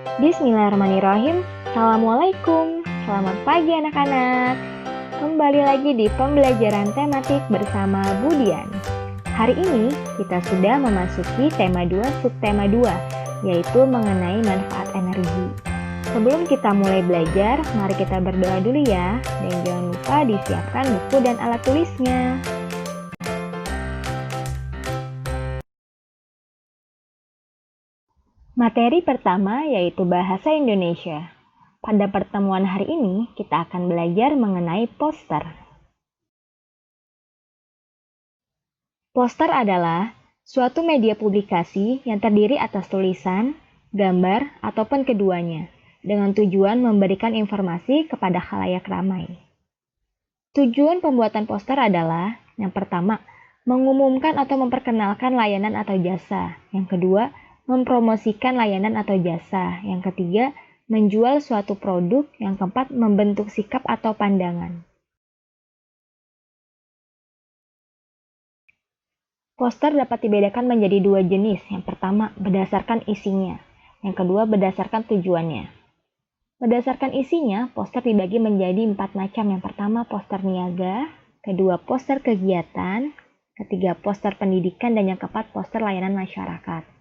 Bismillahirrahmanirrahim. Assalamualaikum. Selamat pagi anak-anak. Kembali lagi di pembelajaran tematik bersama Budian. Hari ini kita sudah memasuki tema 2 subtema 2, yaitu mengenai manfaat energi. Sebelum kita mulai belajar, mari kita berdoa dulu ya. Dan jangan lupa disiapkan buku dan alat tulisnya. Materi pertama yaitu bahasa Indonesia. Pada pertemuan hari ini, kita akan belajar mengenai poster. Poster adalah suatu media publikasi yang terdiri atas tulisan, gambar, ataupun keduanya, dengan tujuan memberikan informasi kepada khalayak ramai. Tujuan pembuatan poster adalah, yang pertama, mengumumkan atau memperkenalkan layanan atau jasa. Yang kedua, mempromosikan layanan atau jasa. Yang ketiga, menjual suatu produk. Yang keempat, membentuk sikap atau pandangan. Poster dapat dibedakan menjadi dua jenis. Yang pertama, berdasarkan isinya. Yang kedua, berdasarkan tujuannya. Berdasarkan isinya, poster dibagi menjadi 4 macam. Yang pertama, poster niaga. Kedua, poster kegiatan. Ketiga, poster pendidikan. Dan yang keempat, poster layanan masyarakat.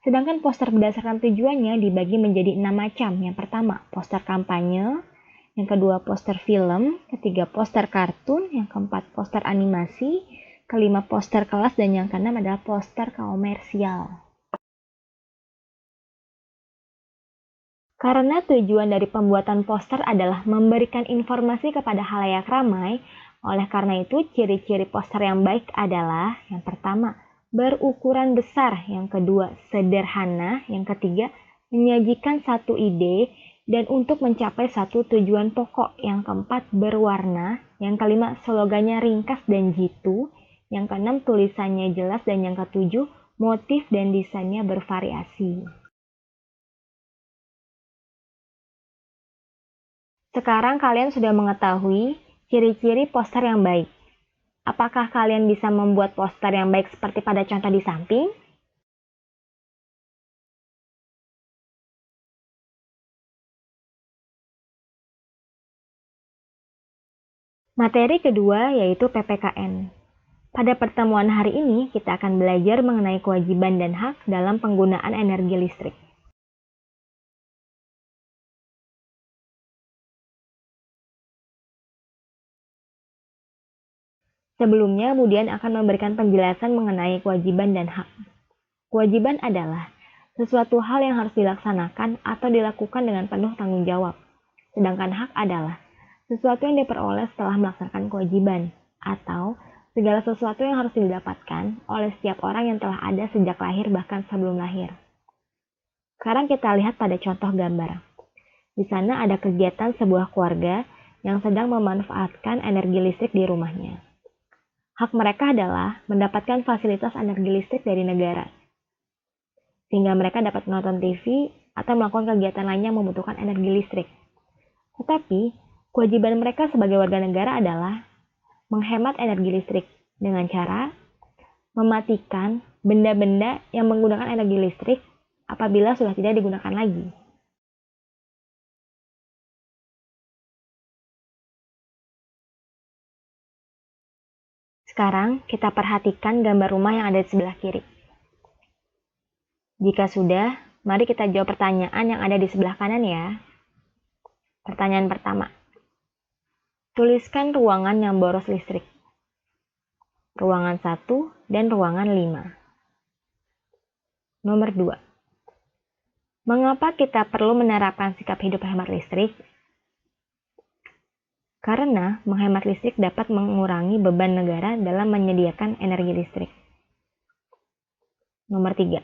Sedangkan poster berdasarkan tujuannya dibagi menjadi 6 macam. Yang pertama, poster kampanye. Yang kedua, poster film. Ketiga, poster kartun. Yang keempat, poster animasi. Kelima, poster kelas. Dan yang keenam adalah poster komersial. Karena tujuan dari pembuatan poster adalah memberikan informasi kepada khalayak ramai, oleh karena itu ciri-ciri poster yang baik adalah yang pertama, berukuran besar, yang kedua, sederhana, yang ketiga, menyajikan satu ide, dan untuk mencapai satu tujuan pokok, yang keempat, berwarna, yang kelima, slogannya ringkas dan jitu, yang keenam, tulisannya jelas, dan yang ketujuh, motif dan desainnya bervariasi. Sekarang kalian sudah mengetahui ciri-ciri poster yang baik. Apakah kalian bisa membuat poster yang baik seperti pada contoh di samping? Materi kedua yaitu PPKN. Pada pertemuan hari ini, kita akan belajar mengenai kewajiban dan hak dalam penggunaan energi listrik. Sebelumnya, Budian akan memberikan penjelasan mengenai kewajiban dan hak. Kewajiban adalah sesuatu hal yang harus dilaksanakan atau dilakukan dengan penuh tanggung jawab. Sedangkan hak adalah sesuatu yang diperoleh setelah melaksanakan kewajiban, atau segala sesuatu yang harus didapatkan oleh setiap orang yang telah ada sejak lahir bahkan sebelum lahir. Sekarang kita lihat pada contoh gambar. Di sana ada kegiatan sebuah keluarga yang sedang memanfaatkan energi listrik di rumahnya. Hak mereka adalah mendapatkan fasilitas energi listrik dari negara, sehingga mereka dapat menonton TV atau melakukan kegiatan lainnya yang membutuhkan energi listrik. Tetapi, kewajiban mereka sebagai warga negara adalah menghemat energi listrik dengan cara mematikan benda-benda yang menggunakan energi listrik apabila sudah tidak digunakan lagi. Sekarang kita perhatikan gambar rumah yang ada di sebelah kiri. Jika sudah, mari kita jawab pertanyaan yang ada di sebelah kanan ya. Pertanyaan pertama. Tuliskan ruangan yang boros listrik. Ruangan 1 dan ruangan 5. Nomor 2. Mengapa kita perlu menerapkan sikap hidup hemat listrik? Karena menghemat listrik dapat mengurangi beban negara dalam menyediakan energi listrik. Nomor 3.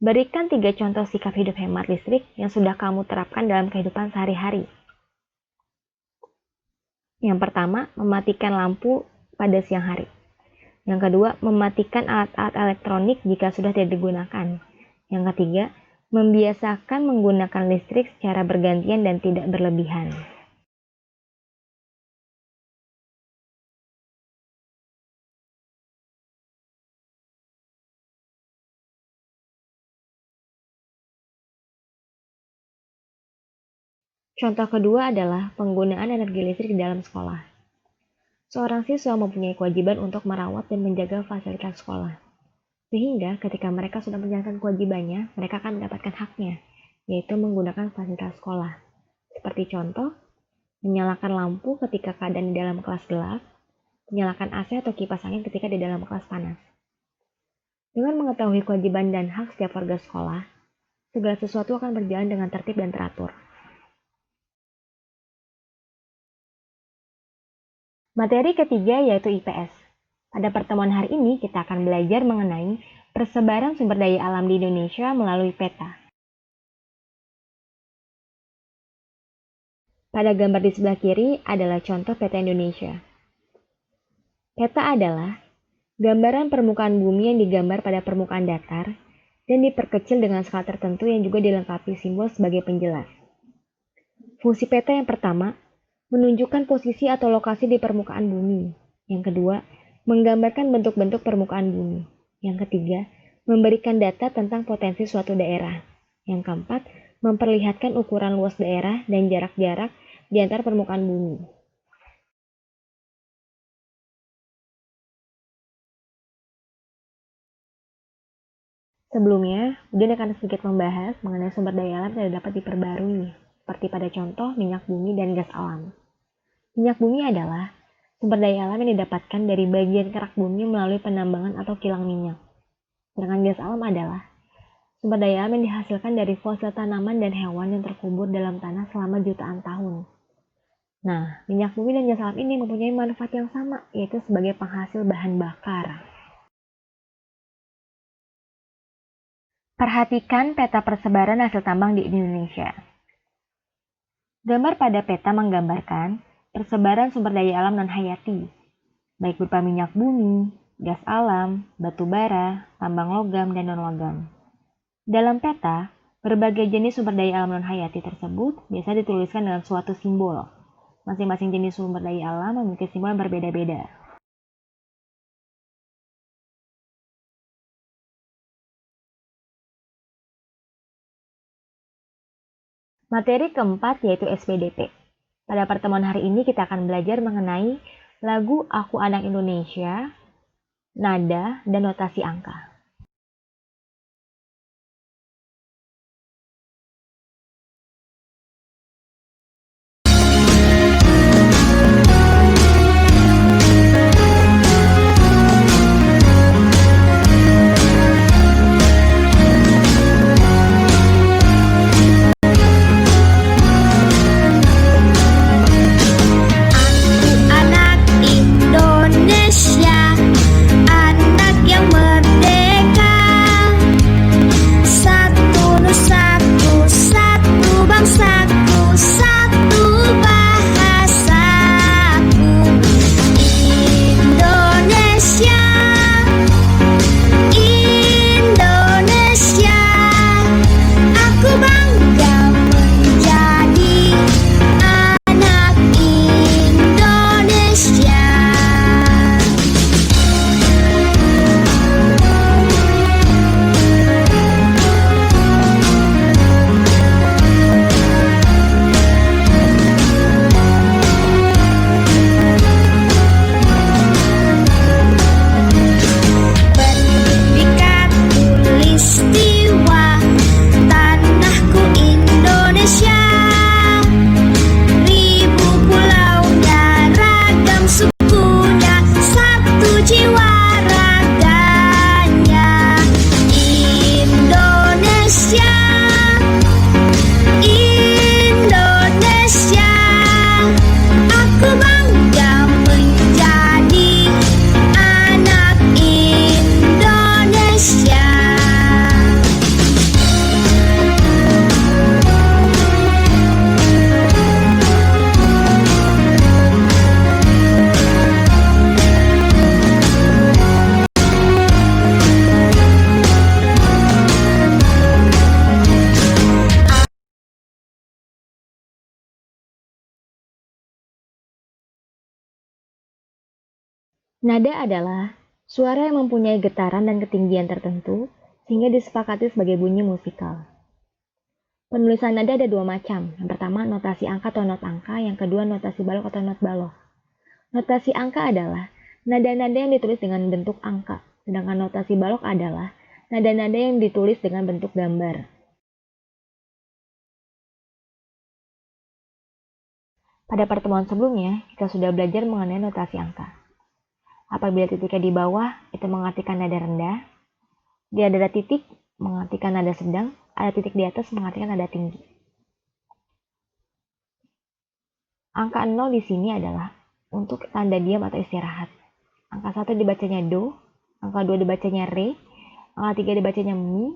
Berikan 3 contoh sikap hidup hemat listrik yang sudah kamu terapkan dalam kehidupan sehari-hari. Yang pertama, mematikan lampu pada siang hari. Yang kedua, mematikan alat-alat elektronik jika sudah tidak digunakan. Yang ketiga, membiasakan menggunakan listrik secara bergantian dan tidak berlebihan. Contoh kedua adalah penggunaan energi listrik di dalam sekolah. Seorang siswa mempunyai kewajiban untuk merawat dan menjaga fasilitas sekolah. Sehingga ketika mereka sudah menjalankan kewajibannya, mereka akan mendapatkan haknya, yaitu menggunakan fasilitas sekolah. Seperti contoh, menyalakan lampu ketika keadaan di dalam kelas gelap, menyalakan AC atau kipas angin ketika di dalam kelas panas. Dengan mengetahui kewajiban dan hak setiap warga sekolah, segala sesuatu akan berjalan dengan tertib dan teratur. Materi ketiga yaitu IPS. Pada pertemuan hari ini kita akan belajar mengenai persebaran sumber daya alam di Indonesia melalui peta. Pada gambar di sebelah kiri adalah contoh peta Indonesia. Peta adalah gambaran permukaan bumi yang digambar pada permukaan datar dan diperkecil dengan skala tertentu yang juga dilengkapi simbol sebagai penjelas. Fungsi peta yang pertama, menunjukkan posisi atau lokasi di permukaan bumi. Yang kedua, menggambarkan bentuk-bentuk permukaan bumi. Yang ketiga, memberikan data tentang potensi suatu daerah. Yang keempat, memperlihatkan ukuran luas daerah dan jarak-jarak di antara permukaan bumi. Sebelumnya, Udin akan sedikit membahas mengenai sumber daya alam yang dapat diperbarui, seperti pada contoh minyak bumi dan gas alam. Minyak bumi adalah sumber daya alam yang didapatkan dari bagian kerak bumi melalui penambangan atau kilang minyak. Sedangkan gas alam adalah sumber daya alam yang dihasilkan dari fosil tanaman dan hewan yang terkubur dalam tanah selama jutaan tahun. Nah, minyak bumi dan gas alam ini mempunyai manfaat yang sama, yaitu sebagai penghasil bahan bakar. Perhatikan peta persebaran hasil tambang di Indonesia. Gambar pada peta menggambarkan persebaran sumber daya alam non-hayati, baik berupa minyak bumi, gas alam, batu bara, tambang logam, dan non-logam. Dalam peta, berbagai jenis sumber daya alam non-hayati tersebut biasa dituliskan dengan suatu simbol. Masing-masing jenis sumber daya alam memiliki simbol yang berbeda-beda. Materi keempat yaitu SPDP. Pada pertemuan hari ini kita akan belajar mengenai lagu Aku Anak Indonesia, nada, dan notasi angka. Nada adalah suara yang mempunyai getaran dan ketinggian tertentu sehingga disepakati sebagai bunyi musikal. Penulisan nada ada dua macam. Yang pertama, notasi angka atau not angka. Yang kedua, notasi balok atau not balok. Notasi angka adalah nada-nada yang ditulis dengan bentuk angka. Sedangkan notasi balok adalah nada-nada yang ditulis dengan bentuk gambar. Pada pertemuan sebelumnya, kita sudah belajar mengenai notasi angka. Apabila titiknya di bawah, itu mengartikan nada rendah. Di ada titik, mengartikan nada sedang. Ada titik di atas, mengartikan nada tinggi. Angka 0 di sini adalah untuk tanda diam atau istirahat. Angka 1 dibacanya do, angka 2 dibacanya re, angka 3 dibacanya mi,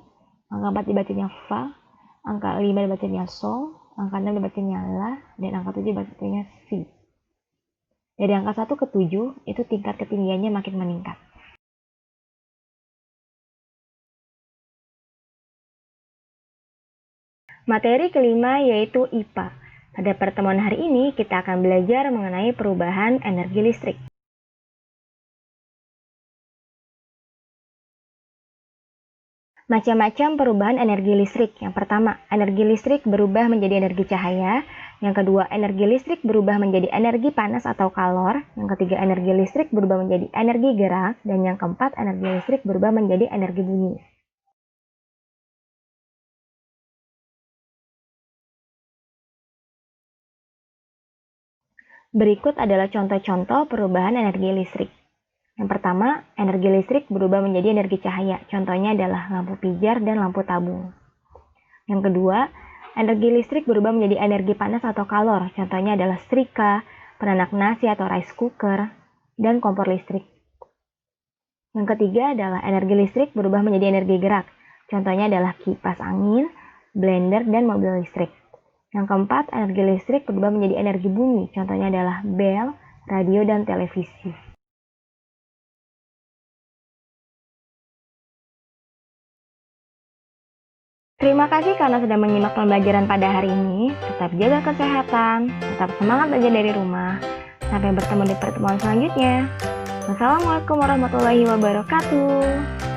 angka 4 dibacanya fa, angka 5 dibacanya sol, angka 6 dibacanya la, dan angka 7 dibacanya si. Dari angka 1 ke 7, itu tingkat ketinggiannya makin meningkat. Materi kelima yaitu IPA. Pada pertemuan hari ini, kita akan belajar mengenai perubahan energi listrik. Macam-macam perubahan energi listrik. Yang pertama, energi listrik berubah menjadi energi cahaya. Yang kedua, energi listrik berubah menjadi energi panas atau kalor. Yang ketiga, energi listrik berubah menjadi energi gerak. Dan yang keempat, energi listrik berubah menjadi energi bunyi. Berikut adalah contoh-contoh perubahan energi listrik. Yang pertama, energi listrik berubah menjadi energi cahaya. Contohnya adalah lampu pijar dan lampu tabung. Yang kedua, energi listrik berubah menjadi energi panas atau kalor. Contohnya adalah setrika, penanak nasi atau rice cooker, dan kompor listrik. Yang ketiga adalah energi listrik berubah menjadi energi gerak. Contohnya adalah kipas angin, blender, dan mobil listrik. Yang keempat, energi listrik berubah menjadi energi bunyi. Contohnya adalah bel, radio, dan televisi. Terima kasih karena sudah menyimak pembelajaran pada hari ini. Tetap jaga kesehatan, tetap semangat belajar dari rumah. Sampai bertemu di pertemuan selanjutnya. Wassalamualaikum warahmatullahi wabarakatuh.